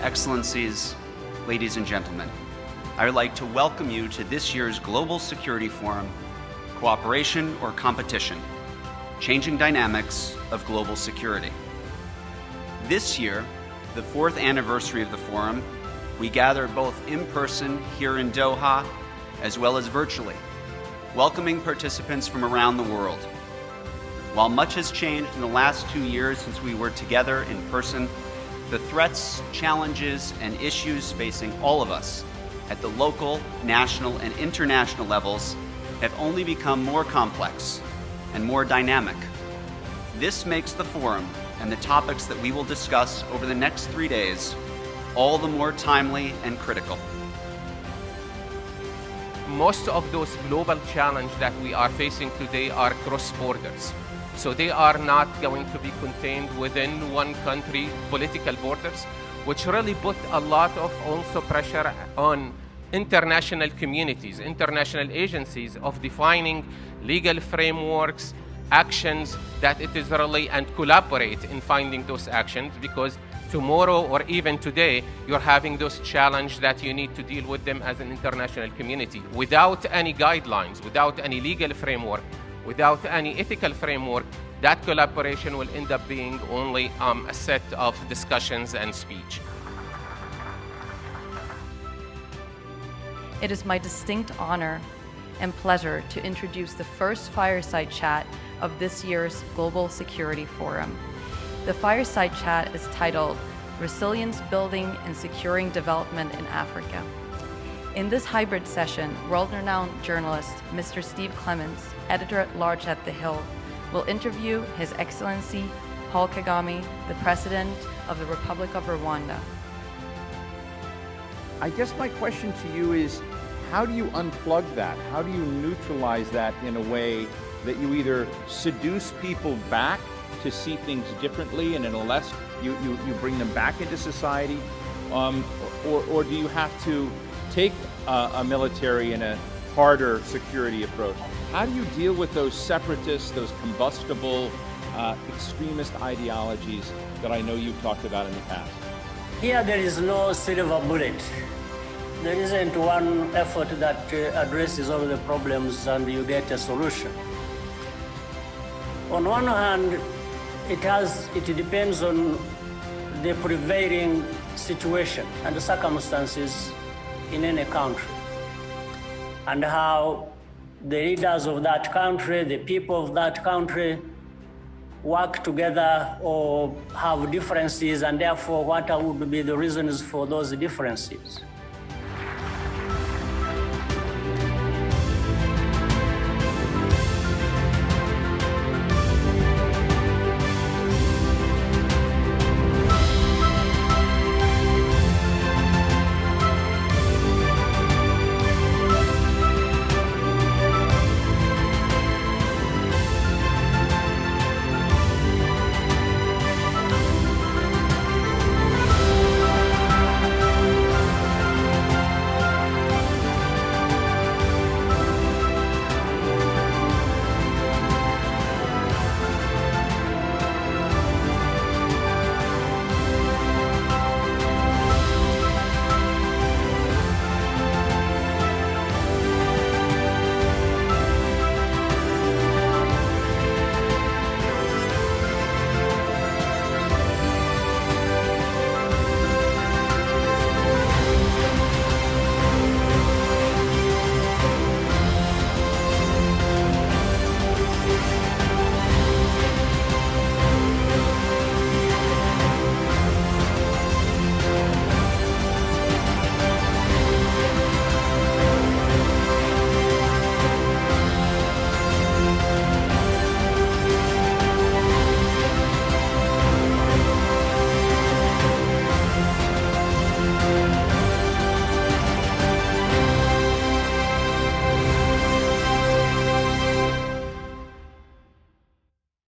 Excellencies, ladies and gentlemen, I would like to welcome you to this year's Global Security Forum, Cooperation or Competition? Changing Dynamics of Global Security. This year, the 4th anniversary of the forum, we gather both in person here in Doha as well as virtually, welcoming participants from around the world. While much has changed in the last 2 years since we were together in person, the threats, challenges, and issues facing all of us at the local, national, and international levels have only become more complex and more dynamic. This makes the forum and the topics that we will discuss over the next 3 days all the more timely and critical. Most of those global challenges that we are facing today are cross borders. So they are not going to be contained within one country political borders, which really put a lot of also pressure on international communities, international agencies of defining legal frameworks, actions that it is really, and collaborate in finding those actions, because tomorrow or even today, you're having those challenges that you need to deal with them as an international community. Without any guidelines, without any legal framework, without any ethical framework, that collaboration will end up being only a set of discussions and speech. It is my distinct honor and pleasure to introduce the first fireside chat of this year's Global Security Forum. The fireside chat is titled Resilience Building and Securing Development in Africa. In this hybrid session, world-renowned journalist Mr. Steve Clements, editor-at-large at The Hill, will interview His Excellency Paul Kagame, the President of the Republic of Rwanda. I guess my question to you is, how do you unplug that? How do you neutralize that in a way that you either seduce people back to see things differently, and in a less, you bring them back into society, or do you have to take a military and a harder security approach? How do you deal with those separatists, those combustible, extremist ideologies that I know you've talked about in the past? Here there is no silver bullet. There isn't one effort that addresses all the problems and you get a solution. On one hand, it depends on the prevailing situation and the circumstances in any country, and how the leaders of that country, the people of that country, work together or have differences, and therefore what would be the reasons for those differences.